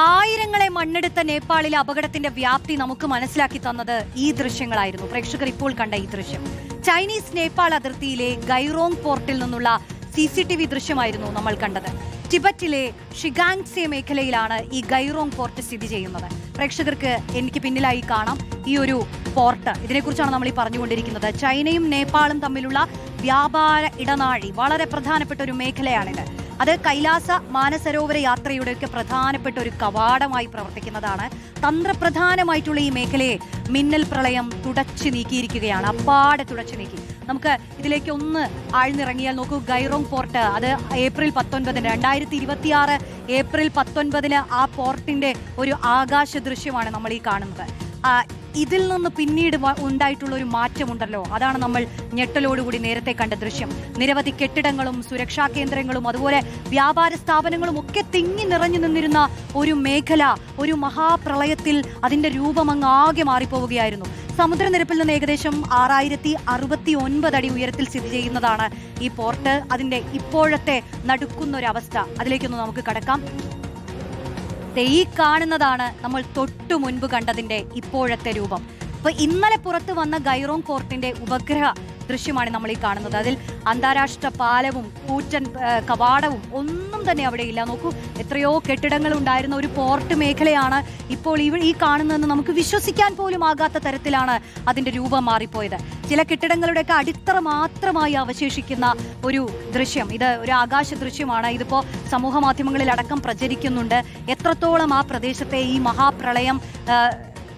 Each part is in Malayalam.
ആയിരങ്ങളെ മണ്ണെടുത്ത നേപ്പാളിലെ അപകടത്തിന്റെ വ്യാപ്തി നമുക്ക് മനസ്സിലാക്കി തന്നത് ഈ ദൃശ്യങ്ങളായിരുന്നു. പ്രേക്ഷകർ ഇപ്പോൾ കണ്ട ഈ ദൃശ്യം ചൈനീസ് നേപ്പാൾ അതിർത്തിയിലെ ഗൈറോങ് പോർട്ടിൽ നിന്നുള്ള CCTV ദൃശ്യമായിരുന്നു നമ്മൾ കണ്ടത്. ടിബറ്റിലെ ഷിഗാങ്സെ മേഖലയിലാണ് ഈ ഗൈറോങ് പോർട്ട് സ്ഥിതി ചെയ്യുന്നത്. പ്രേക്ഷകർക്ക് എനിക്ക് പിന്നിലായി കാണാം ഈ ഒരു പോർട്ട്. ഇതിനെക്കുറിച്ചാണ് നമ്മൾ ഈ പറഞ്ഞുകൊണ്ടിരിക്കുന്നത്. ചൈനയും നേപ്പാളും തമ്മിലുള്ള വ്യാപാര ഇടനാഴി, വളരെ പ്രധാനപ്പെട്ട ഒരു മേഖലയാണിത്. അത് കൈലാസ മാനസരോവര യാത്രയുടെയൊക്കെ പ്രധാനപ്പെട്ട ഒരു കവാടമായി പ്രവർത്തിക്കുന്നതാണ്. തന്ത്രപ്രധാനമായിട്ടുള്ള ഈ മേഖലയെ മിന്നൽ പ്രളയം തുടച്ചു നീക്കിയിരിക്കുകയാണ്, അപ്പാടെ തുടച്ചു നീക്കി. നമുക്ക് ഇതിലേക്ക് ഒന്ന് ആഴ്ന്നിറങ്ങിയാൽ നോക്കൂ. ഗൈറോങ് പോർട്ട്, അത് ഏപ്രിൽ 19, 2026 ഏപ്രിൽ 19 ആ പോർട്ടിന്റെ ഒരു ആകാശ ദൃശ്യമാണ് നമ്മൾ ഈ കാണുന്നത്. ഇതിൽ നിന്ന് പിന്നീട് ഉണ്ടായിട്ടുള്ള ഒരു മാറ്റമുണ്ടല്ലോ, അതാണ് നമ്മൾ ഞെട്ടലോടുകൂടി നേരത്തെ കണ്ട ദൃശ്യം. നിരവധി കെട്ടിടങ്ങളും സുരക്ഷാ കേന്ദ്രങ്ങളും അതുപോലെ വ്യാപാര സ്ഥാപനങ്ങളും ഒക്കെ തിങ്ങി നിറഞ്ഞു നിന്നിരുന്ന ഒരു മേഖല ഒരു മഹാപ്രളയത്തിൽ അതിന്റെ രൂപം അങ്ങ് ആകെ മാറിപ്പോവുകയായിരുന്നു. സമുദ്രനിരപ്പിൽ നിന്ന് ഏകദേശം 6069 അടി ഉയരത്തിൽ സ്ഥിതി ചെയ്യുന്നതാണ് ഈ പോർട്ട്. അതിന്റെ ഇപ്പോഴത്തെ നടുക്കുന്നൊരവസ്ഥ, അതിലേക്കൊന്ന് നമുക്ക് കടക്കാം. ഈ കാണുന്നതാണ് നമ്മൾ തൊട്ടു മുൻപ് കണ്ടതിന്റെ ഇപ്പോഴത്തെ രൂപം. അപ്പൊ ഇന്നലെ പുറത്തു വന്ന ഗൈറോങ് പോർട്ടിന്റെ ഉപഗ്രഹ ദൃശ്യമാണ് നമ്മൾ ഈ കാണുന്നത്. അതിൽ അന്താരാഷ്ട്ര പാലവും കൂറ്റൻ കവാടവും ഒന്നും തന്നെ അവിടെ ഇല്ല. നോക്കൂ, എത്രയോ കെട്ടിടങ്ങൾ ഉണ്ടായിരുന്ന ഒരു പോർട്ട് മേഖലയാണ് ഇപ്പോൾ ഈ കാണുന്നതെന്ന് നമുക്ക് വിശ്വസിക്കാൻ പോലും ആകാത്ത തരത്തിലാണ് അതിന്റെ രൂപം മാറിപ്പോയത്. ചില കെട്ടിടങ്ങളുടെയൊക്കെ അടിത്തറ മാത്രമായി അവശേഷിക്കുന്ന ഒരു ദൃശ്യം. ഇത് ഒരു ആകാശ ദൃശ്യമാണ്. ഇതിപ്പോ സമൂഹ മാധ്യമങ്ങളിൽ അടക്കം പ്രചരിക്കുന്നുണ്ട്. എത്രത്തോളം ആ പ്രദേശത്തെ ഈ മഹാപ്രളയം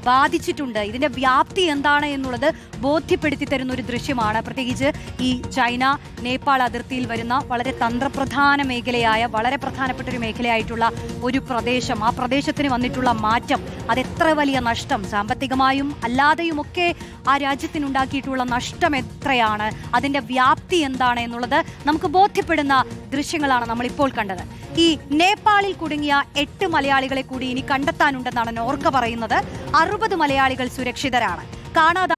ബാധിച്ചിട്ടുണ്ട്, ഇതിന്റെ വ്യാപ്തി എന്താണ് എന്നുള്ളത് ബോധ്യപ്പെടുത്തി തരുന്ന ഒരു ദൃശ്യമാണ്. പ്രത്യേകിച്ച് ഈ ചൈന നേപ്പാൾ അതിർത്തിയിൽ വരുന്ന വളരെ തന്ത്രപ്രധാന മേഖലയായ, വളരെ പ്രധാനപ്പെട്ട ഒരു മേഖലയായിട്ടുള്ള ഒരു പ്രദേശം, ആ പ്രദേശത്തിന് വന്നിട്ടുള്ള മാറ്റം, അതെത്ര വലിയ നഷ്ടം, സാമ്പത്തികമായും അല്ലാതെയുമൊക്കെ ആ രാജ്യത്തിനുണ്ടാക്കിയിട്ടുള്ള നഷ്ടം എത്രയാണ്, അതിന്റെ വ്യാപ്തി എന്താണ് എന്നുള്ളത് നമുക്ക് ബോധ്യപ്പെടുന്ന ദൃശ്യങ്ങളാണ് നമ്മളിപ്പോൾ കണ്ടത്. ഈ നേപ്പാളിൽ കുടുങ്ങിയ 8 മലയാളികളെ കൂടി ഇനി കണ്ടെത്താനുണ്ടെന്നാണ് നോർക്ക പറയുന്നത്. 60 മലയാളികൾ സുരക്ഷിതരാണ്. കാണാതെ